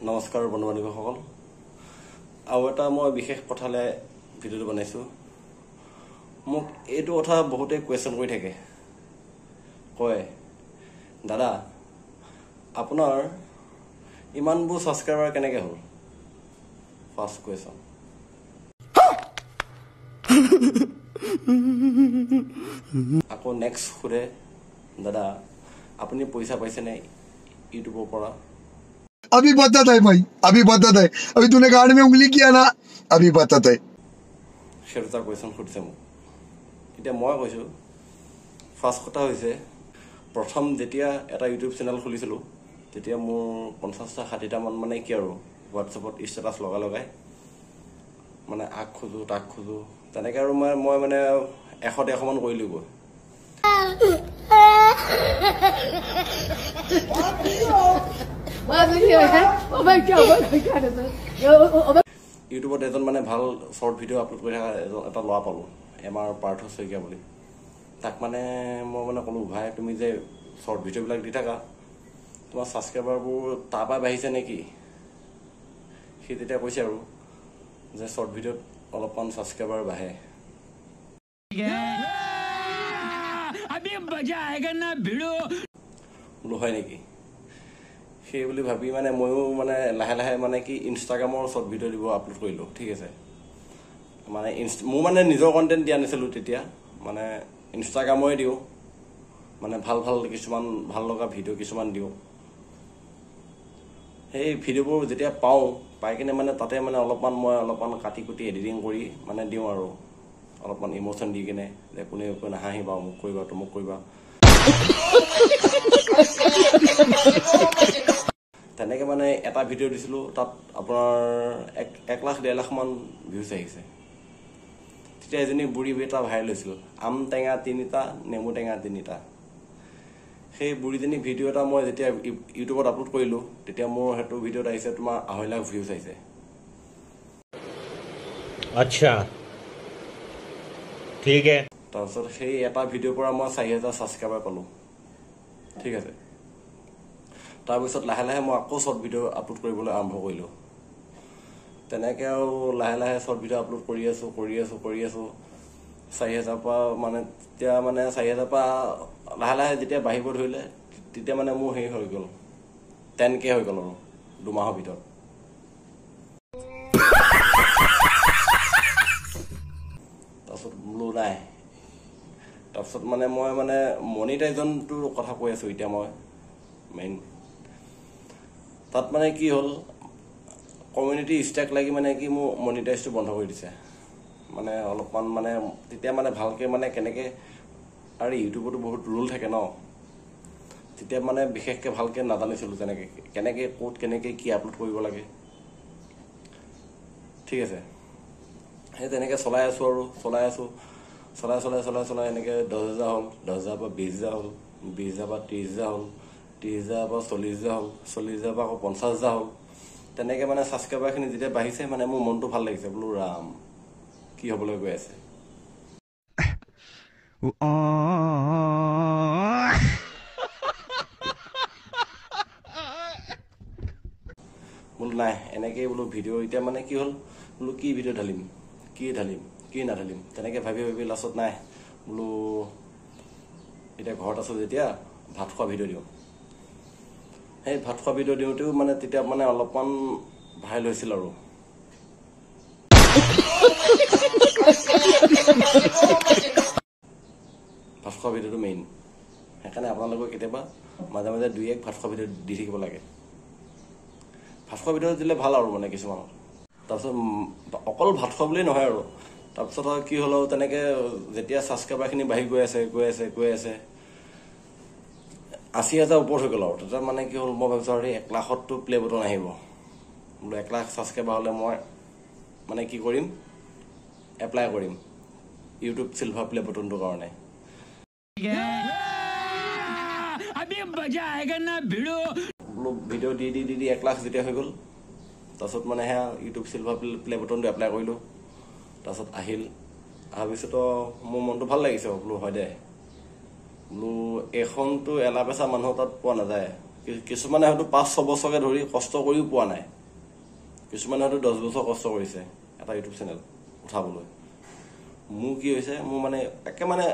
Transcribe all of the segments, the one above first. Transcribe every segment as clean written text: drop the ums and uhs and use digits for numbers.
নমস্কাৰ বন্ধু বান্ধৱীসকল আৰু এটা মই বিশেষ কথালে ভিডিঅ'টো বনাইছো মোক এইটো কথা বহুতে কোৱেশ্চন কৰি থাকে কয় দাদা আপোনাৰ ইমানবোৰ সাবস্ক্ৰাইবাৰ কেনেকৈ হ'ল ফাৰ্ষ্ট কোৱেশ্চন আকৌ নেক্সট সুধে দাদা আপুনি পইচা পাইছে নে ইউটিউবৰ পৰা अभी बताता है भाई अभी बताता है अभी तूने गाड़ में उंगली किया ना अभी बताता है সেটা কোৱেশ্চন সুধিছে মোক এতিয়া মই কৈছো ফাৰ্ষ্ট কথা হৈছে প্ৰথম যেতিয়া এটা ইউটিউব চেনেল খুলিছিলো তেতিয়া মোৰ 50টা 60টা মান মানে কি আৰু হোৱাটছএপত ষ্টেটাছ লগাই মানে আগ খুজো তাক খুজো তেনেকৈ আৰু মই মানে 100 মান কৰিলো গৈ ইউটিউবত এজন মানে ভাল শৰ্ট ভিডিঅ' আপলোড কৰি থকা এটা ল'ৰা পালো এমাৰ পাৰ্থ শইকীয়া বুলি তাক মানে মই মানে ক'লো ভাই তুমি যে শৰ্ট ভিডিঅ'বিলাক দি থাকা তোমাৰ ছাবস্ক্ৰাইবাৰবোৰ তাৰ পৰা বাঢ়িছে নেকি সি তেতিয়া কৈছে আৰু যে শৰ্ট ভিডিঅ'ত অলপমান ছাবস্ক্ৰাইবাৰ বাঢ়ে বোলো হয় নেকি সেই বুলি ভাবি মানে ময়ো মানে লাহে লাহে মানে কি ইনষ্টাগ্ৰামৰ শৰ্ট ভিডিঅ' দিব আপলোড কৰিলোঁ ঠিক আছে মানে মোৰ মানে নিজৰ কণ্টেণ্ট দিয়া নাছিলোঁ তেতিয়া মানে ইনষ্টাগ্ৰামৰে দিওঁ মানে ভাল কিছুমান ভাল লগা ভিডিঅ' কিছুমান দিওঁ সেই ভিডিঅ'বোৰ যেতিয়া পাই কিনে মানে তাতে মানে অলপমান কাটি কুটি এডিটিং কৰি মানে দিওঁ আৰু অলপমান ইমোশ্যন দি কিনে যে কোনে নাহাঁহিবা মোক কৰিবা তমুক কৰিবা তেনেকে মানে এটা ভিডিঅ' দিছিলো তাত আপোনাৰ 1 লাখ 1.5 লাখ মান ভিউজ আহিছে তেতিয়া এজনী বুঢ়ী এটা ভাইৰেল হৈছিল আম টেঙা 3টা নেমু টেঙা 3টা সেই বুঢ়ীজনী ভিডিঅ' এটা মই যেতিয়া ইউটিউবত আপলোড কৰিলো তেতিয়া মোৰ হেতু ভিডিঅ'ত আহিছে তোমাৰ 2.5 লাখ ভিউজ আহিছে আচ্ছা ঠিক আছে তাৰপিছত সেই এটা ভিডিঅ'ৰ পৰা মই 4000 ছাবস্ক্ৰাইবাৰ পালো ঠিক আছে তাৰপিছত লাহে লাহে মই আকৌ শৰ্ট ভিডিঅ' আপলোড কৰিবলৈ আৰম্ভ কৰিলোঁ তেনেকৈ আৰু লাহে লাহে শৰ্ট ভিডিঅ' আপলোড কৰি আছো 4000 পৰা মানে তেতিয়া মানে 4000 পৰা লাহে লাহে যেতিয়া বাঢ়িব ধৰিলে তেতিয়া মানে মোৰ হেৰি হৈ গ'ল 10K হৈ গ'ল আৰু 2 মাহৰ ভিতৰত তাৰপিছত বোলো নাই তাৰপিছত মানে মই মানে মনিটাইজেশ্যনটোৰ কথা কৈ আছো এতিয়া মই মেইন তাত মানে কি হ'ল কমিউনিটি ষ্ট্ৰাইক লাগি মানে কি মোৰ মনিটাইজটো বন্ধ কৰি দিছে মানে অলপমান মানে তেতিয়া মানে ভালকে মানে কেনেকে আৰু ইউটিউবতো বহুত ৰুল থাকে ন তেতিয়া মানে বিশেষকে ভালকে নাজানিছিলো যেনেকে কেনেকে কোড কেনেকে কি আপলোড কৰিব লাগে ঠিক আছে সেই তেনেকে চলাই আছো এনেকে 10,000 হ'ল 10,000 পৰা 20,000 হ'ল 20,000 পৰা 30,000 হ'ল 30,000 পৰা 40,000 হ'ল 40,000 পৰা আকৌ 50,000 হ'ল তেনেকে মানে ছাবস্ক্ৰাইবাৰখিনি যেতিয়া বাঢ়িছে মানে মোৰ মনটো ভাল লাগিছে বোলো ৰাম কি হ'বলৈ গৈ আছে বোলো নাই এনেকেই বোলো ভিডিঅ' এতিয়া মানে কি হ'ল বোলো কি ভিডিঅ' ঢালিম কি নাঢালিম তেনেকে ভাবি লাষ্টত নাই বোলো এতিয়া ঘৰত আছো যেতিয়া ভাত খোৱা ভিডিঅ' দিওঁ সেই ভাত খোৱা ভিডিঅ' দিওঁতেও মানে তেতিয়া মানে অলপমান ভাইৰেল হৈছিল আৰু ভাত খোৱা ভিডিঅ'টো মেইন সেইকাৰণে আপোনালোকৰ কেতিয়াবা মাজে মাজে 2-1 ভাত খোৱা ভিডিঅ' দি থাকিব লাগে ভাত খোৱা ভিডিঅ' দিলে ভাল আৰু মানে কিছুমানৰ তাৰপিছত অকল ভাত খোৱা বুলি নহয় আৰু তাৰপিছত কি হ'ল আৰু তেনেকে যেতিয়া ছাবস্ক্ৰাইবাৰখিনি বাঢ়ি গৈ আছে 80,000 ওপৰত হৈ গ'ল আৰু তেতিয়া মানে কি হ'ল মই ভাবিছোঁ আৰু 1 লাখতটো প্লে বটন আহিব বোলো 1 লাখ ছাবস্ক্ৰাইবাৰ হ'লে মই মানে কি কৰিম এপ্লাই কৰিম ইউটিউব চিলভাৰ প্লে বটনটোৰ কাৰণে বোলো ভিডিঅ' দি 1 লাখ যেতিয়া হৈ গ'ল তাৰপিছত মানে সেয়া ইউটিউব চিলভাৰ প্লে বটনটো এপ্লাই কৰিলোঁ তাৰপিছত অহাৰ পিছত মোৰ মনটো ভাল লাগিছে বোলো হয় দে বোলো এখনতো এলাপেচা মানুহৰ তাত পোৱা নাযায় কিছুমানে হয়তো 5-6 বছৰকে ধৰি কষ্ট কৰিও পোৱা নাই, কিছুমানে হয়তো 10 বছৰ কষ্ট কৰিছে এটা ইউটিউব চেনেল উঠাবলৈ। মোৰ কি হৈছে, মোৰ মানে একে মানে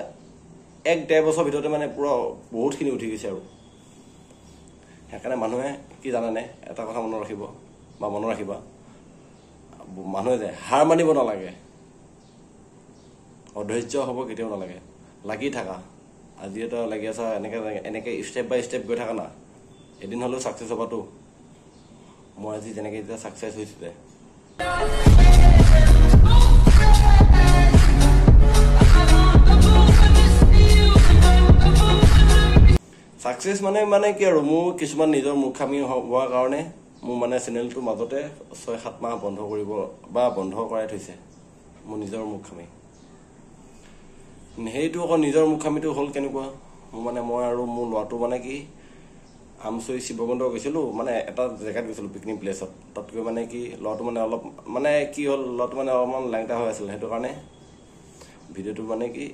1-1.5 বছৰ ভিতৰতে মানে পুৰা বহুতখিনি উঠি গৈছে আৰু। সেইকাৰণে মানুহে কি জানেনে, এটা কথা মনত ৰাখিব বা মনত ৰাখিবা, মানুহে যে হাৰ মানিব নালাগে, অধৈৰ্য হ'ব কেতিয়াও নালাগে, লাগি থাকা। আজি এটা লাগি আছা, এনেকৈ ষ্টেপ বাই ষ্টেপ গৈ থাকা না, এদিন হ'লেও ছাকচেছ হ'বাতো। মই আজি যেনেকৈ এতিয়া ছাকচেছ হৈছিলে, ছাকচেছ মানে কি আৰু, মোৰ কিছুমান নিজৰ মূৰ্খামি হোৱাৰ কাৰণে মোৰ মানে চেনেলটোৰ মাজতে 6-7 মাহ বন্ধ কৰাই থৈছে, মোৰ নিজৰ মূৰ্খামি। সেইটো আকৌ নিজৰ মূৰ্খামিটো হ'ল কেনেকুৱা, মই আৰু মোৰ ল'ৰাটো মানে কি আমচৈ শিৱকুণ্ড গৈছিলোঁ, মানে এটা জেগাত গৈছিলোঁ পিকনিক প্লেচত। তাত গৈ মানে কি ল'ৰাটো মানে অলপ মানে কি হ'ল, ল'ৰাটো মানে অলপমান লেংটা হৈ আছিলে, সেইটো কাৰণে ভিডিঅ'টো মানে কি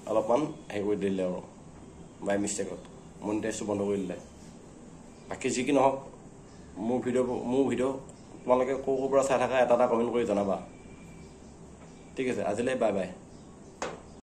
অলপমান হেৰি কৰি দিলে আৰু বাই মিষ্টেকত মনিটাইজটো বন্ধ কৰি দিলে। বাকী যি কি নহওক, মোৰ ভিডিঅ' তোমালোকে ক'ৰ পৰা চাই থাকা এটা কমেণ্ট কৰি জনাবা। ঠিক আছে, আজিলৈ বাই বাই।